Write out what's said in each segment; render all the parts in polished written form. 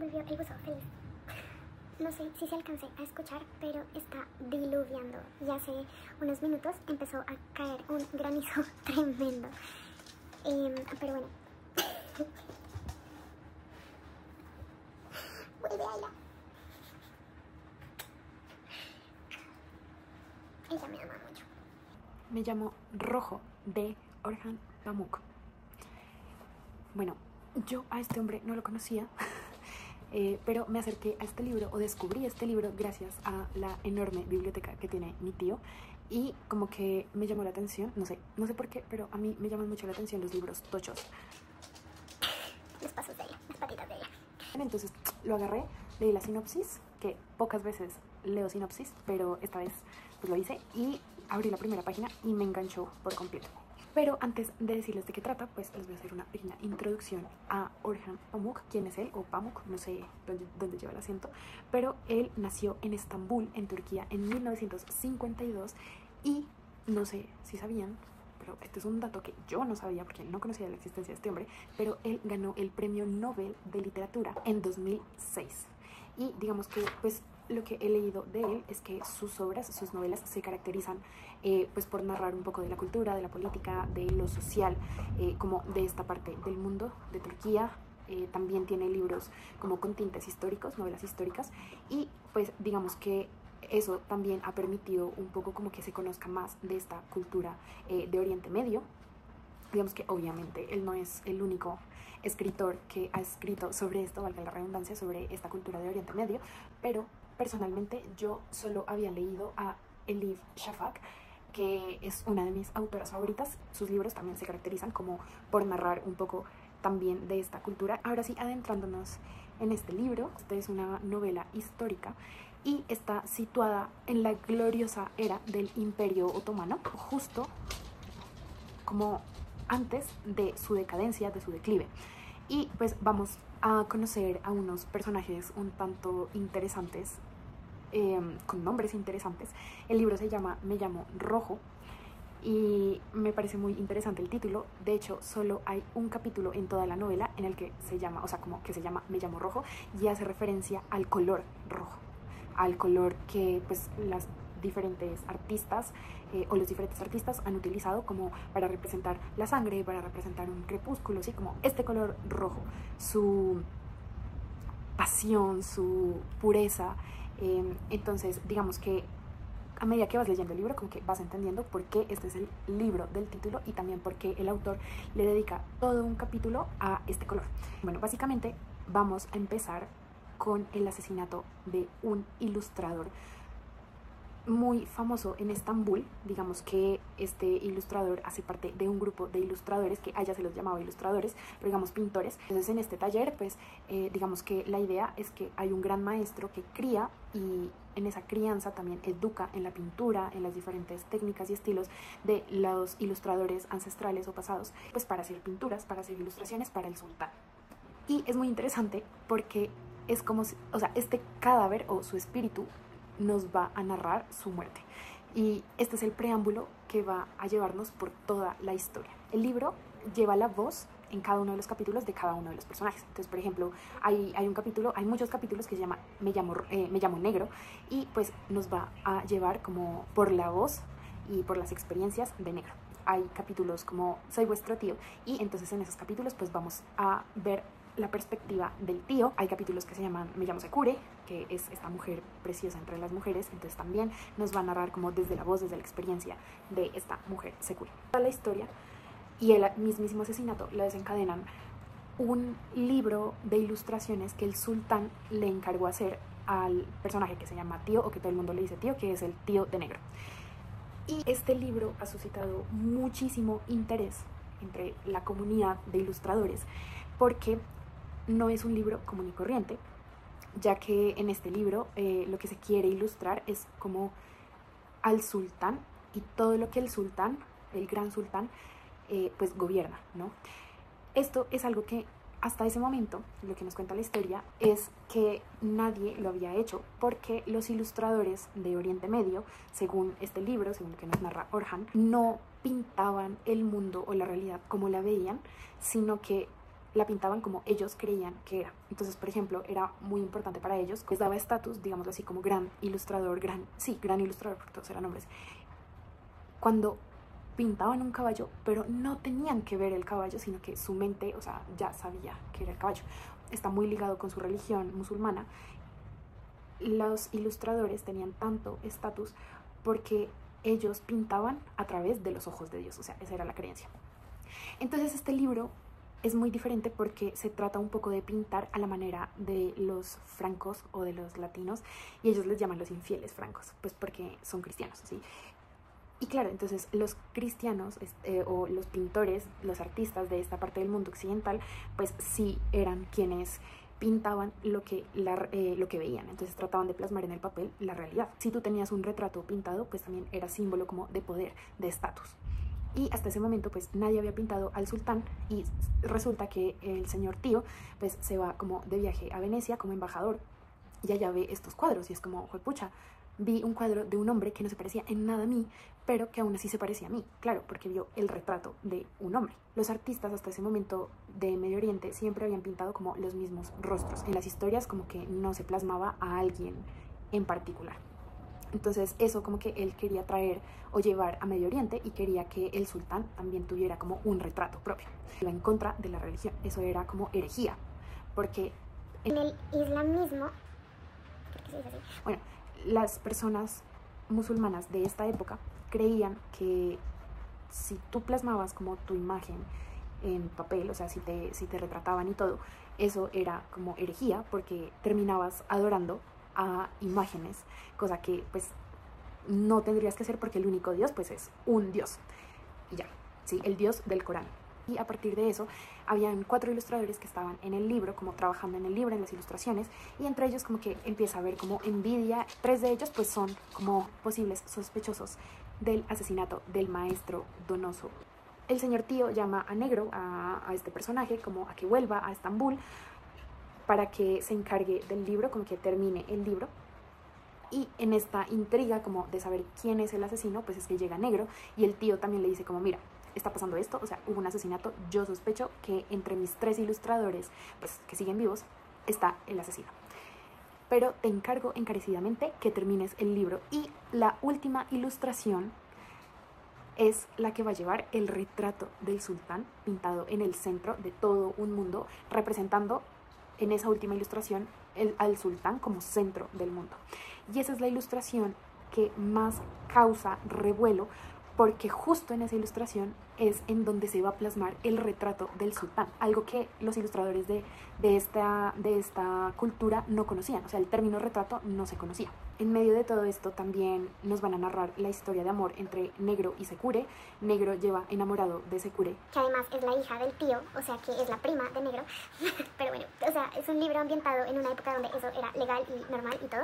volvió el buzo feliz. No sé si se alcance a escuchar, pero está diluviando. Y hace unos minutos empezó a caer un granizo tremendo. Pero bueno. Vuelve a ella. Ella me ama mucho. Me llamo Rojo de Orhan Pamuk. Bueno, yo a este hombre no lo conocía, pero me acerqué a este libro o descubrí este libro gracias a la enorme biblioteca que tiene mi tío y como que me llamó la atención, no sé por qué, pero a mí me llaman mucho la atención los libros tochos. Los pasos de ella, las patitas de ella. Entonces lo agarré, leí la sinopsis, que pocas veces leo sinopsis, pero esta vez pues lo hice y abrí la primera página y me enganchó por completo. Pero antes de decirles de qué trata, pues les voy a hacer una pequeña introducción a Orhan Pamuk. ¿Quién es él? O Pamuk, no sé dónde lleva el acento. Pero él nació en Estambul, en Turquía, en 1952. Y no sé si sabían, pero este es un dato que yo no sabía porque no conocía la existencia de este hombre, pero él ganó el Premio Nobel de Literatura en 2006. Y digamos que pues lo que he leído de él es que sus obras, sus novelas se caracterizan pues por narrar un poco de la cultura, de la política, de lo social, como de esta parte del mundo, de Turquía. También tiene libros como con tintes históricos, novelas históricas, y pues digamos que eso también ha permitido un poco como que se conozca más de esta cultura de Oriente Medio. Digamos que obviamente él no es el único escritor que ha escrito sobre esto, valga la redundancia, sobre esta cultura de Oriente Medio, pero personalmente yo solo había leído a Elif Shafak, que es una de mis autoras favoritas. Sus libros también se caracterizan como por narrar un poco también de esta cultura. Ahora sí, adentrándonos en este libro, esta es una novela histórica y está situada en la gloriosa era del Imperio Otomano, justo como antes de su decadencia, de su declive. Y pues vamos a conocer a unos personajes un tanto interesantes, con nombres interesantes. El libro se llama Me llamo Rojo y me parece muy interesante el título. De hecho, solo hay un capítulo en toda la novela en el que se llama, o sea, como que se llama Me llamo Rojo y hace referencia al color rojo, al color que pues las diferentes artistas o los diferentes artistas han utilizado como para representar la sangre, para representar un crepúsculo, así como este color rojo, su pasión, su pureza. Entonces digamos que a medida que vas leyendo el libro como que vas entendiendo por qué este es el libro del título y también por qué el autor le dedica todo un capítulo a este color. Bueno, básicamente vamos a empezar con el asesinato de un ilustrador muy famoso en Estambul. Digamos que este ilustrador hace parte de un grupo de ilustradores que allá se los llamaba ilustradores, pero digamos pintores. Entonces en este taller pues digamos que la idea es que hay un gran maestro que cría y en esa crianza también educa en la pintura, en las diferentes técnicas y estilos de los ilustradores ancestrales o pasados, pues para hacer pinturas, para hacer ilustraciones para el sultán. Y es muy interesante porque es como si, o sea, este cadáver o su espíritu nos va a narrar su muerte. Y este es el preámbulo que va a llevarnos por toda la historia. El libro lleva la voz en cada uno de los capítulos de cada uno de los personajes. Entonces, por ejemplo, hay muchos capítulos que se llama Me llamo Negro y pues nos va a llevar como por la voz y por las experiencias de Negro. Hay capítulos como Soy vuestro tío y entonces en esos capítulos pues vamos a ver la perspectiva del tío. Hay capítulos que se llaman Me llamo Sekure, que es esta mujer preciosa entre las mujeres, entonces también nos va a narrar como desde la voz, desde la experiencia de esta mujer Sekure. Toda la historia y el mismísimo asesinato la desencadenan un libro de ilustraciones que el sultán le encargó hacer al personaje que se llama Tío, o que todo el mundo le dice Tío, que es el tío de Negro. Y este libro ha suscitado muchísimo interés entre la comunidad de ilustradores porque no es un libro común y corriente, ya que en este libro lo que se quiere ilustrar es como al sultán y todo lo que el sultán, el gran sultán, pues gobierna, ¿no? Esto es algo que hasta ese momento, lo que nos cuenta la historia, es que nadie lo había hecho porque los ilustradores de Oriente Medio, según este libro, según lo que nos narra Orhan, no pintaban el mundo o la realidad como la veían, sino que la pintaban como ellos creían que era. Entonces, por ejemplo, era muy importante para ellos, les daba estatus, digámoslo así, como gran ilustrador, gran ilustrador, porque todos eran hombres, cuando pintaban un caballo, pero no tenían que ver el caballo, sino que su mente, o sea, ya sabía que era el caballo. Está muy ligado con su religión musulmana. Los ilustradores tenían tanto estatus porque ellos pintaban a través de los ojos de Dios, o sea, esa era la creencia. Entonces este libro es muy diferente porque se trata un poco de pintar a la manera de los francos o de los latinos, y ellos les llaman los infieles francos, pues porque son cristianos, ¿sí? Y claro, entonces los cristianos o los pintores, los artistas de esta parte del mundo occidental, pues sí eran quienes pintaban lo que veían, entonces trataban de plasmar en el papel la realidad. Si tú tenías un retrato pintado, pues también era símbolo como de poder, de estatus. Y hasta ese momento pues nadie había pintado al sultán, y resulta que el señor Tío pues se va como de viaje a Venecia como embajador, y allá ve estos cuadros y es como, juepucha, vi un cuadro de un hombre que no se parecía en nada a mí, pero que aún así se parecía a mí, claro, porque vio el retrato de un hombre. Los artistas hasta ese momento de Medio Oriente siempre habían pintado como los mismos rostros. En las historias como que no se plasmaba a alguien en particular. Entonces eso como que él quería traer o llevar a Medio Oriente, y quería que el sultán también tuviera como un retrato propio. Iba en contra de la religión, eso era como herejía, porque en el islamismo, bueno, las personas musulmanas de esta época creían que si tú plasmabas como tu imagen en papel, o sea, si te retrataban y todo, eso era como herejía, porque terminabas adorando a imágenes, cosa que pues no tendrías que hacer, porque el único Dios pues es un Dios y ya, sí, el Dios del Corán. Y a partir de eso habían 4 ilustradores que estaban en el libro, como trabajando en el libro, en las ilustraciones, y entre ellos como que empieza a haber como envidia. 3 de ellos pues son como posibles sospechosos del asesinato del maestro Donoso. El señor Tío llama a Negro, a este personaje, como a que vuelva a Estambul para que se encargue del libro, como que termine el libro. Y en esta intriga como de saber quién es el asesino, pues es que llega Negro, y el tío también le dice como, mira, está pasando esto, o sea, hubo un asesinato, yo sospecho que entre mis 3 ilustradores, pues que siguen vivos, está el asesino. Pero te encargo encarecidamente que termines el libro. Y la última ilustración es la que va a llevar el retrato del sultán pintado en el centro de todo un mundo, representando en esa última ilustración al sultán como centro del mundo. Y esa es la ilustración que más causa revuelo, porque justo en esa ilustración es en donde se va a plasmar el retrato del sultán, algo que los ilustradores de esta cultura no conocían, o sea, el término retrato no se conocía. En medio de todo esto también nos van a narrar la historia de amor entre Negro y Secure. Negro lleva enamorado de Secure, que además es la hija del tío, o sea que es la prima de Negro. Pero bueno, o sea, es un libro ambientado en una época donde eso era legal y normal y todo.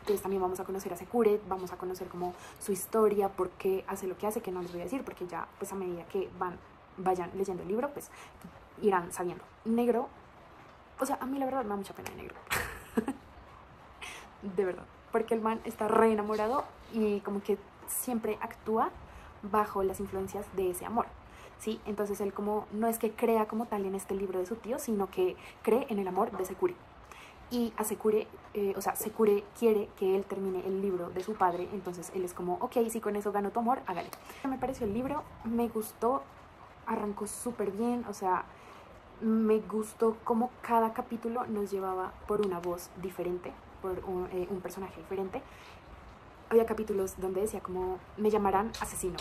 Entonces también vamos a conocer a Secure, vamos a conocer como su historia, por qué hace lo que hace, que no les voy a decir, porque ya pues a medida que vayan leyendo el libro, pues irán sabiendo. Negro, o sea, a mí la verdad me da mucha pena de Negro. De verdad, porque el man está re enamorado y como que siempre actúa bajo las influencias de ese amor, ¿sí? Entonces él como no es que crea como tal en este libro de su tío, sino que cree en el amor de Secure. Y a Secure, o sea, Secure quiere que él termine el libro de su padre, entonces él es como, ok, si con eso gano tu amor, hágale. Me pareció el libro, me gustó, arrancó súper bien, o sea, me gustó como cada capítulo nos llevaba por una voz diferente, por un personaje diferente. Había capítulos donde decía como, me llamarán asesino,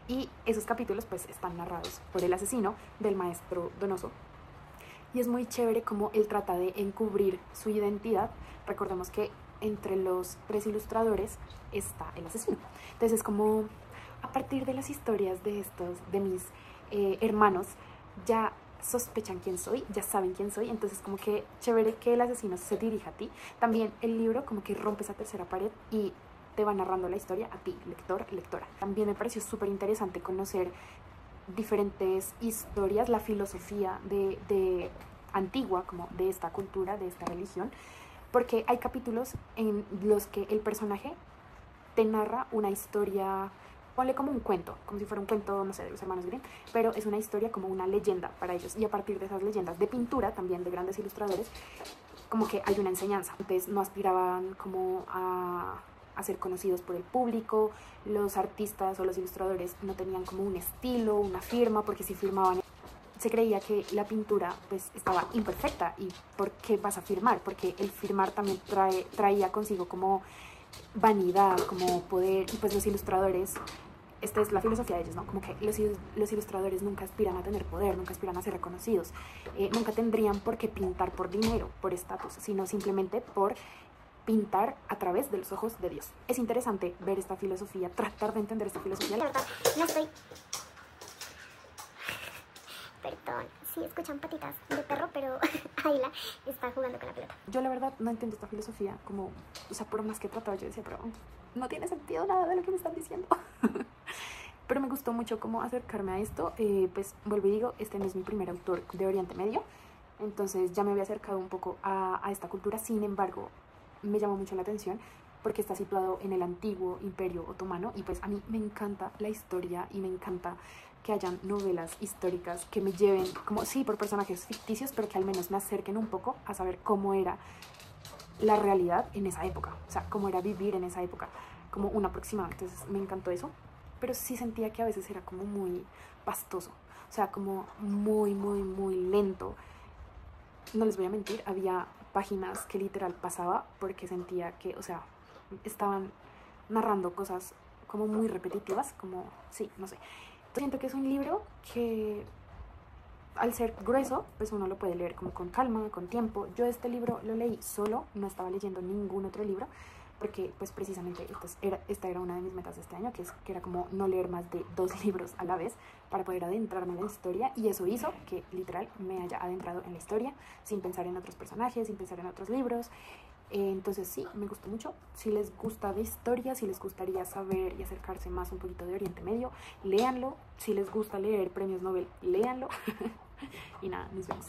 y esos capítulos pues están narrados por el asesino del maestro Donoso. Y es muy chévere como él trata de encubrir su identidad. Recordemos que entre los 3 ilustradores está el asesino. Entonces es como, a partir de las historias de mis hermanos, ya sospechan quién soy, ya saben quién soy. Entonces como que chévere que el asesino se dirija a ti. También el libro como que rompe esa tercera pared y te va narrando la historia a ti, lector, lectora. También me pareció súper interesante conocer diferentes historias, la filosofía de antigua, como de esta cultura, de esta religión, porque hay capítulos en los que el personaje te narra una historia ponle como un cuento, como si fuera un cuento, no sé, de los hermanos Grimm, pero es una historia como una leyenda para ellos. Y a partir de esas leyendas de pintura, también de grandes ilustradores, como que hay una enseñanza. Entonces no aspiraban como a ser conocidos por el público, los artistas o los ilustradores no tenían como un estilo, una firma, porque si firmaban se creía que la pintura pues estaba imperfecta. ¿Y por qué vas a firmar? Porque el firmar también traía consigo como vanidad, como poder, y pues los ilustradores, esta es la filosofía de ellos, ¿no? Como que los ilustradores nunca aspiran a tener poder, nunca aspiran a ser reconocidos, nunca tendrían por qué pintar por dinero, por estatus, sino simplemente por pintar a través de los ojos de Dios. Es interesante ver esta filosofía, tratar de entender esta filosofía. La verdad, no estoy... Perdón, sí escuchan patitas de perro, pero Ayla está jugando con la pelota. Yo la verdad no entiendo esta filosofía, como, o sea, por más que trataba yo decía, pero no tiene sentido nada de lo que me están diciendo. Pero me gustó mucho como acercarme a esto, pues vuelvo y digo, este no es mi primer autor de Oriente Medio, entonces ya me había acercado un poco a esta cultura. Sin embargo, me llamó mucho la atención porque está situado en el antiguo Imperio Otomano y pues a mí me encanta la historia y me encanta que hayan novelas históricas que me lleven, como sí, por personajes ficticios, pero que al menos me acerquen un poco a saber cómo era la realidad en esa época, o sea, cómo era vivir en esa época, como un aproximado. Entonces me encantó eso, pero sí sentía que a veces era como muy pastoso, o sea, como muy lento. No les voy a mentir, había páginas que literal pasaba porque sentía que, o sea, estaban narrando cosas como muy repetitivas, como, sí, no sé. Siento que es un libro que al ser grueso, pues uno lo puede leer como con calma, con tiempo. Yo este libro lo leí solo, no estaba leyendo ningún otro libro, porque pues precisamente esta era una de mis metas de este año, que era como no leer más de 2 libros a la vez para poder adentrarme en la historia, y eso hizo que literal me haya adentrado en la historia sin pensar en otros personajes, sin pensar en otros libros. Entonces sí, me gustó mucho. Si les gusta de historia, si les gustaría saber y acercarse más un poquito de Oriente Medio, léanlo. Si les gusta leer premios Nobel, léanlo. Y nada, nos vemos.